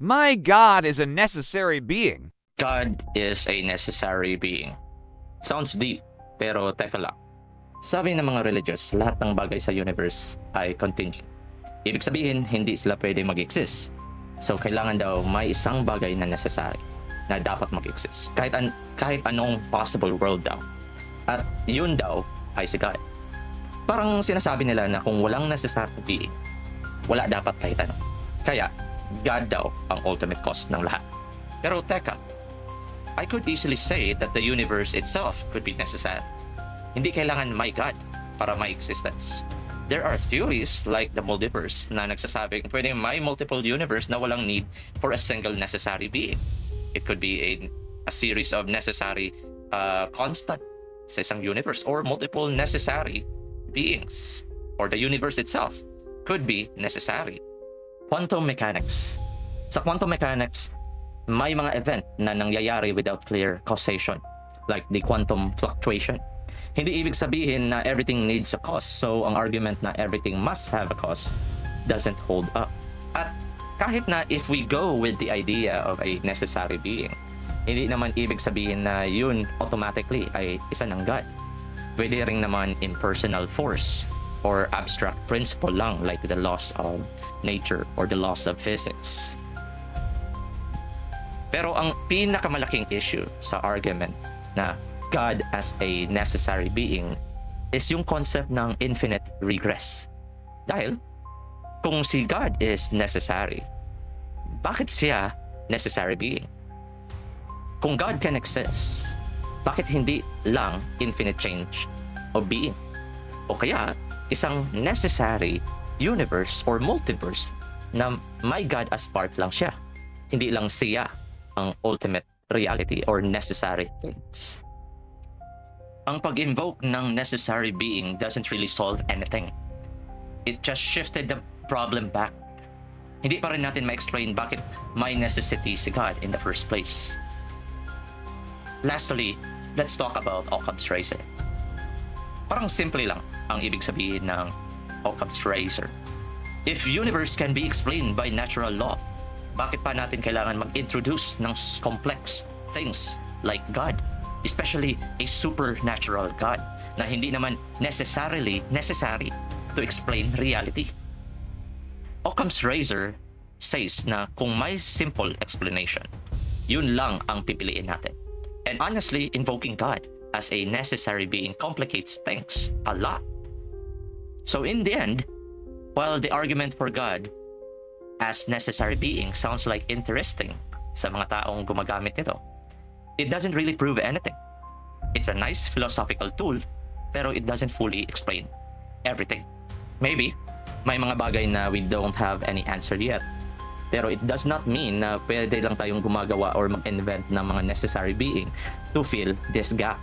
My God is a necessary being. God is a necessary being. Sounds deep, pero teka lang. Sabi ng mga religious, lahat ng bagay sa universe ay contingent. Ibig sabihin, hindi sila pwede mag-exist. So, kailangan daw may isang bagay na necessary na dapat mag-exist. Kahit anong possible world daw. At yun daw ay si God. Parang sinasabi nila na kung walang necessary being, wala dapat kahit ano. Kaya, God daw ang ultimate cause ng lahat. Pero teka, I could easily say that the universe itself could be necessary. Hindi kailangan may God para may existence. There are theories like the multiverse na nagsasabing pwedeng may multiple universe na walang need for a single necessary being. It could be a series of necessary constant sa isang universe or multiple necessary beings, or the universe itself could be necessary. Quantum mechanics. Sa quantum mechanics, may mga event na nangyayari without clear causation, like the quantum fluctuation. Hindi ibig sabihin na everything needs a cause, so ang argument na everything must have a cause doesn't hold up. At kahit na if we go with the idea of a necessary being, hindi naman ibig sabihin na yun automatically ay isa ng God. Pwede rin naman impersonal force or abstract principle lang, like the laws of nature or the laws of physics. Pero ang pinakamalaking issue sa argument na God as a necessary being is yung concept ng infinite regress. Dahil kung si God is necessary, bakit siya necessary being? Kung God can exist, bakit hindi lang infinite change of being? O kaya isang necessary universe or multiverse na may God as part lang siya. Hindi lang siya ang ultimate reality or necessary things. Ang pag-invoke ng necessary being doesn't really solve anything. It just shifted the problem back. Hindi pa rin natin ma-explain bakit may necessity si God in the first place. Lastly, let's talk about Occam's razor. Parang simple lang ang ibig sabihin ng Occam's razor. If universe can be explained by natural law, bakit pa natin kailangan mag-introduce ng complex things like God, especially a supernatural God na hindi naman necessarily necessary to explain reality? Occam's razor says na kung may simple explanation, yun lang ang pipiliin natin. And honestly, invoking God as a necessary being complicates things a lot. So in the end, while the argument for God as necessary being sounds like interesting sa mga taong gumagamit nito, it doesn't really prove anything. It's a nice philosophical tool, pero it doesn't fully explain everything. Maybe may mga bagay na we don't have any answer yet, pero it does not mean na pwede lang tayong gumagawa or mag-invent ng mga necessary being to fill this gap.